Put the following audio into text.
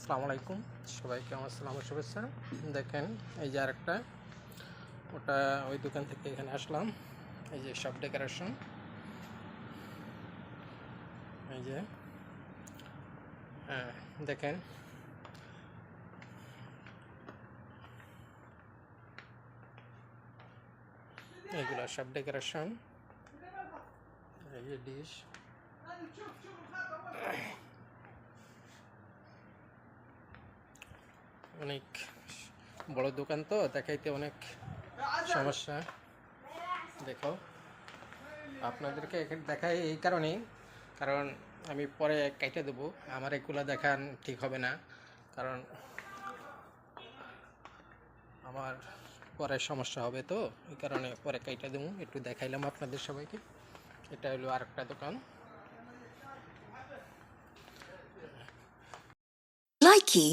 আসসালামু আলাইকুম, সবাইকে আমার সালাম ও শুভেচ্ছা। দেখেন, এই যে আরেকটা, ওটা ওই দোকান থেকে এখানে আসলাম। এই যে সব ডেকোরেশন, এই যে হ্যাঁ, দেখেন এইগুলো সব ডেকোরেশন। এই যে ডিশ, অনেক বড় দোকান তো দেখাইতে অনেক সমস্যা। দেখো, আপনাদেরকে এখানে দেখাই এই কারণেই, কারণ আমি পরে কাইটে দেবো। আমার এগুলো দেখান ঠিক হবে না, কারণ আমার পরে সমস্যা হবে, তো এই কারণে পরে কাইটা দেবো। একটু দেখাইলাম আপনাদের সবাইকে। এটা হলো আরেকটা দোকান। Likey